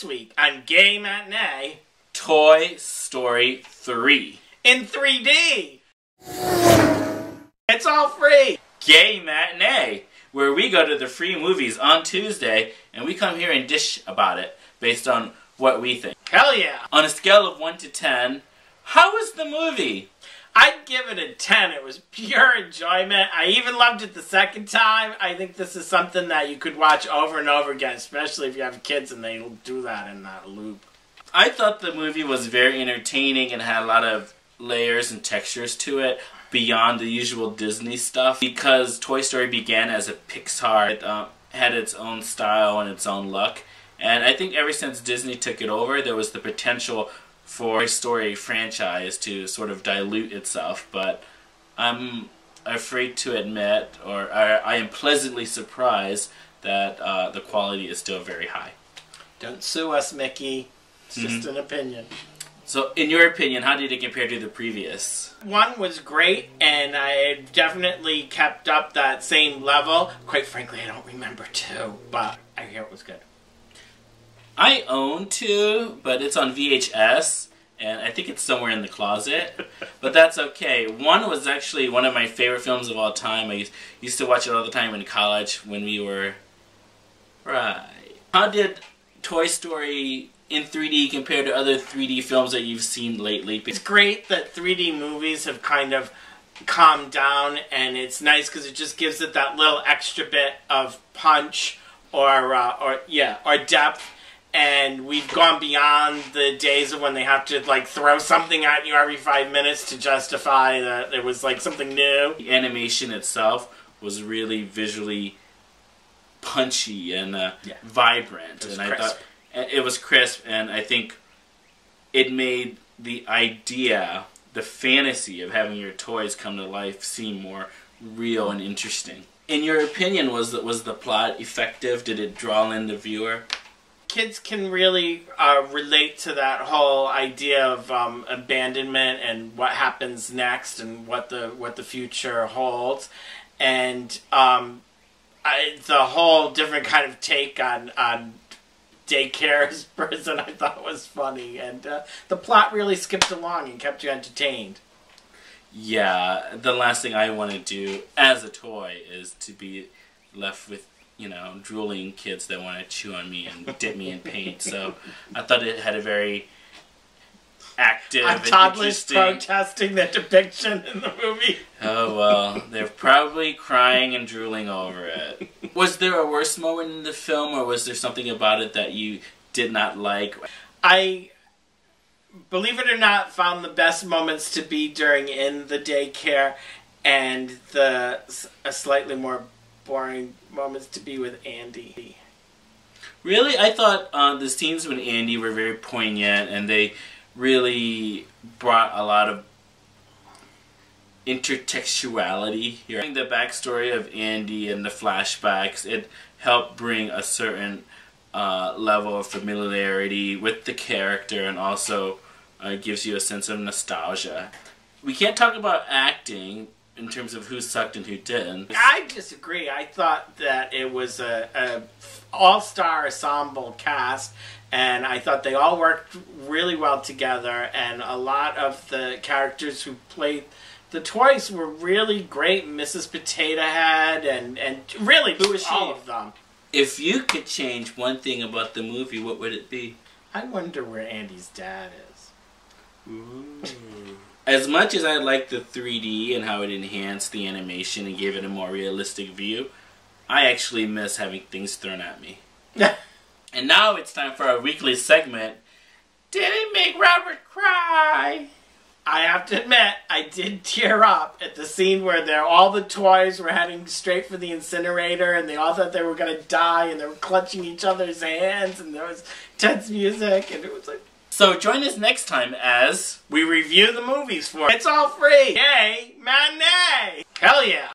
This week on Gay Matinee, Toy Story 3. In 3D! It's all free! Gay Matinee, where we go to the free movies on Tuesday and we come here and dish about it based on what we think. Hell yeah! On a scale of 1 to 10, how was the movie? I'd give it a 10. It was pure enjoyment. I even loved it the second time. I think this is something that you could watch over and over again, especially if you have kids and they'll do that in that loop. I thought the movie was very entertaining and had a lot of layers and textures to it beyond the usual Disney stuff. Because Toy Story began as a Pixar, it had its own style and its own look. And I think ever since Disney took it over, there was the potential for Toy Story franchise to sort of dilute itself. But I'm afraid to admit, or I am pleasantly surprised that the quality is still very high. Don't sue us, Mickey. It's just an opinion. So, in your opinion, how did it compare to the previous? One was great, and I definitely kept up that same level. Quite frankly, I don't remember 2, but I hear it was good. I own 2, but it's on VHS, and I think it's somewhere in the closet. But that's okay. 1 was actually one of my favorite films of all time. I used to watch it all the time in college when we were... Right. How did Toy Story in 3D compared to other 3D films that you've seen lately? It's great that 3D movies have kind of calmed down, and it's nice because it just gives it that little extra bit of punch or depth. And we've gone beyond the days of when they have to like throw something at you every 5 minutes to justify that it was like something new. The animation itself was really visually punchy and vibrant, and I thought it was crisp, and I think it made the idea, the fantasy of having your toys come to life seem more real and interesting. In your opinion, was the plot effective? Did it draw in the viewer? Kids can really relate to that whole idea of abandonment and what happens next and what the future holds, and the whole different kind of take on daycare's prison I thought was funny, and the plot really skipped along and kept you entertained. Yeah, the last thing I want to do as a toy is to be left with, you know, drooling kids that want to chew on me and dip me in paint. So I thought it had a very active and toddlers interesting... protesting the depiction in the movie. Oh, well, they're probably crying and drooling over it. Was there a worse moment in the film, or was there something about it that you did not like? I, believe it or not, found the best moments to be during In the Daycare, and the slightly more boring moments to be with Andy. Really? I thought the scenes with Andy were very poignant, and they really brought a lot of intertextuality here. The backstory of Andy and the flashbacks, it helped bring a certain level of familiarity with the character, and also gives you a sense of nostalgia. We can't talk about acting in terms of who sucked and who didn't. I disagree. I thought that it was a all-star ensemble cast, and I thought they all worked really well together, and a lot of the characters who played the toys were really great. Mrs. Potato Head and really who was she? All of them. If you could change one thing about the movie, what would it be? I wonder where Andy's dad is. Ooh. As much as I liked the 3D and how it enhanced the animation and gave it a more realistic view, I actually miss having things thrown at me. And now it's time for our weekly segment, Did It Make Robert Cry? I have to admit, I did tear up at the scene where all the toys were heading straight for the incinerator, and they all thought they were going to die, and they were clutching each other's hands, and there was tense music, and it was like... So join us next time as we review the movies for It's All Free! Yay! Matinee! Hell yeah!